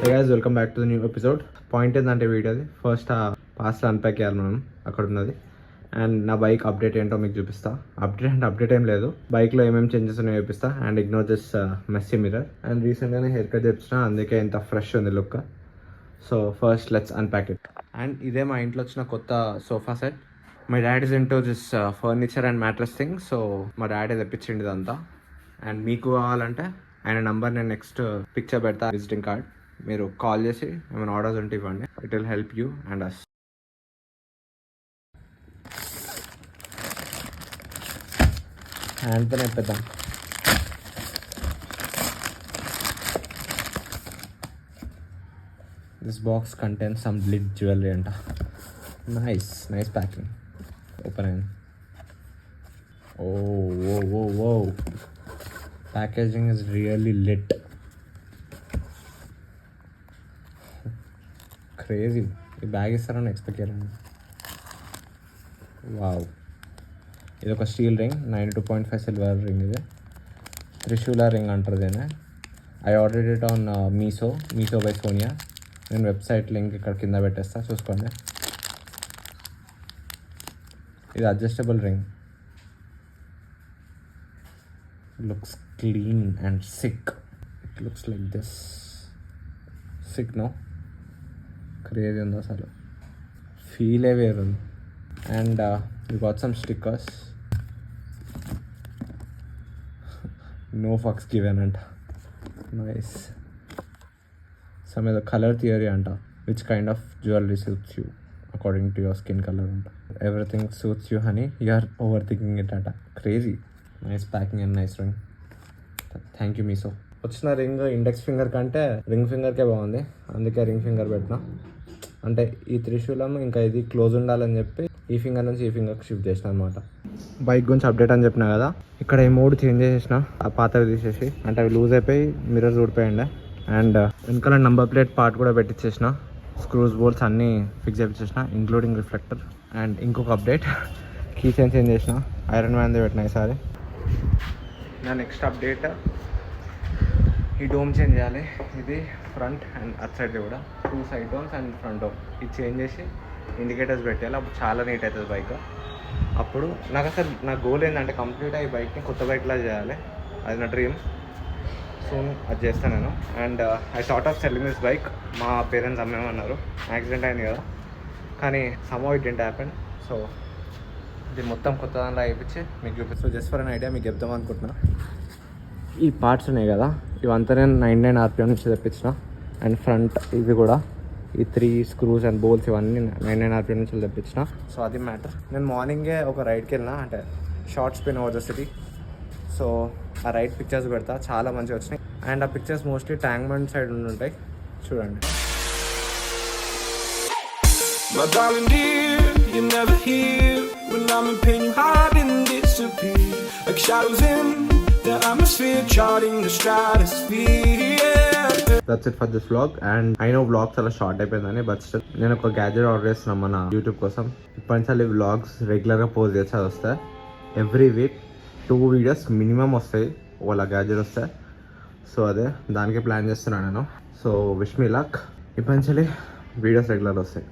Hey guys, welcome back to the new episode. Point ఏంటంటే వీడియోది first past unpack చేయాలి మనం అక్కడ ఉన్నది అండ్ నా బైక్ అప్డేట్ ఏంటో మీకు చూపిస్తా. అప్డేట్ ఏం లేదు, బైక్లో ఏమేమి చేంజెస్ ఉన్నాయో చూపిస్తా and ignore this messy mirror. And రీసెంట్గానే హెయిర్ కట్ చేపించిన, అందుకే ఇంత ఫ్రెష్ ఉంది look. So first let's unpack it. And ఇదే మా ఇంట్లో వచ్చిన కొత్త sofa set. My dad is into this furniture and mattress thing. So మా డాడీ తెప్పించింది ఇదంతా. అండ్ మీకు కావాలంటే ఆయన నంబర్ నేను నెక్స్ట్ పిక్చర్ పెడతా, విజిటింగ్ కార్డ్. మీరు కాల్ చేసి ఏమైనా ఆర్డర్స్ ఉంటే ఇవ్వండి. It will help you and అస్. హ్యాండ్తో నింపేద్దాం. This box contains some lid jewellery అంట. Nice packing. ఓపెన్ అయింది. Oh packaging is really lit. Crazy. ఈ బ్యాగ్ ఇస్తారని ఎక్స్పెక్ట్ చేయలేను. వావ్, ఇది ఒక స్టీల్ రింగ్, 92.5 సిల్వర్ రింగ్. ఇది త్రిశూల రింగ్ అంటారు దీన్ని. I ordered it on Meesho by Sonia. నేను వెబ్సైట్ లింక్ ఇక్కడ కింద పెట్టేస్తా, చూసుకోండి. ఇది adjustable ring. Looks clean and sick. It looks like this. Sick no, crazy ఉంది అసలు. ఫీలే వేరుంది. And you got some stickers. No fucks given అంట. నైస్. సమ్ ఏదో కలర్ థియరీ అంట. Which kind of jewellery suits you according to your skin colour అంట. Everything suits you honey, you are over thinking it అంట. Crazy. Nice packing and nice ring. Thank you Meesho. వచ్చిన ring index finger కంటే ring ఫింగర్కే బాగుంది, అందుకే ring finger పెట్టినా. అంటే ఈ త్రిశూలం ఇంకా ఇది క్లోజ్ ఉండాలని చెప్పి ఈ ఫింగర్ నుంచి ఈ ఫింగర్కి షిఫ్ట్ చేసిన అనమాట. బైక్ గురించి అప్డేట్ అని చెప్పినా కదా, ఇక్కడ ఈ మోడ్ చేంజ్ చేసేసిన. ఆ పాతవి తీసేసి, అంటే అవి లూజ్ అయిపోయి మిర్రర్స్ ఊడిపోయిండే. అండ్ వెనకాల నంబర్ ప్లేట్ పార్ట్ కూడా పెట్టించేసిన. స్క్రూస్ బోల్ట్స్ అన్నీ ఫిక్స్ చేయించేసిన, ఇంక్లూడింగ్ రిఫ్లెక్టర్. అండ్ ఇంకొక అప్డేట్, కీ చైన్ చేంజ్ చేసిన. ఐరన్ మ్యాన్ది పెట్టినా ఈసారి. నా నెక్స్ట్ అప్డేట్, ఈ డోమ్ చేంజ్ చేయాలి. ఇది ఫ్రంట్ అండ్ అట్ సైడ్ కూడా 2 side domes and front dome. ఇది చేంజ్ చేసి ఇండికేటర్స్ పెట్టాలి. అప్పుడు చాలా నీట్ అవుతుంది బైక్. అప్పుడు నాకు అసలు నా గోల్ ఏంటంటే కంప్లీట్గా ఈ బైక్ని కొత్త బైక్లా చేయాలి. అది నా డ్రీమ్. సూన్ అది చేస్తాను నేను. And I thought of selling this bike. మా పేరెంట్స్ అమ్మేమన్నారు, యాక్సిడెంట్ అయింది కదా, కానీ somehow it didn't happen. So ఇది మొత్తం కొత్త దానిలో అయిపించి మీకు చూపిస్తాను. జస్ట్ ఫర్ అన్ ఐడియా మీకు చెప్దాం అనుకుంటున్నా. ఈ పార్ట్స్ ఉన్నాయి కదా, ఇవంతా నేను 99 RPM నుంచి తెప్పించిన. అండ్ ఫ్రంట్ ఇది కూడా, ఈ 3 స్క్రూస్ అండ్ బోల్స్ ఇవన్నీ 99 RPM నుంచి తెప్పించిన. సో అది మ్యాటర్. నేను మార్నింగే ఒక రైడ్కి వెళ్ళిన, అంటే short spin over the city. So ఆ రైడ్ పిక్చర్స్ పెడతా, చాలా మంచిగా వచ్చినాయి. అండ్ ఆ pictures mostly tank bund side ఉంటాయి, చూడండి. My darling dear, you're never here. When I'm in pain, you hide and disappear like shadows in the atmosphere, charting the stratosphere. That's it for this vlog. And I know vlogs చాలా short అయిపోయిందని, but still నేను ఒక gadget order చేస్తున్నాను మన YouTube కోసం. ఇప్పటిసారి vlogs రెగ్యులర్గా post చేసి అది వస్తాయి. ఎవ్రీ వీక్ 2 వీడియోస్ మినిమం వస్తాయి వాళ్ళ గ్యాజెట్ వస్తాయి. సో అదే దానికి ప్లాన్ చేస్తున్నాను నేను. So wish me luck. ఇప్పటిసారి videos regular వస్తాయి.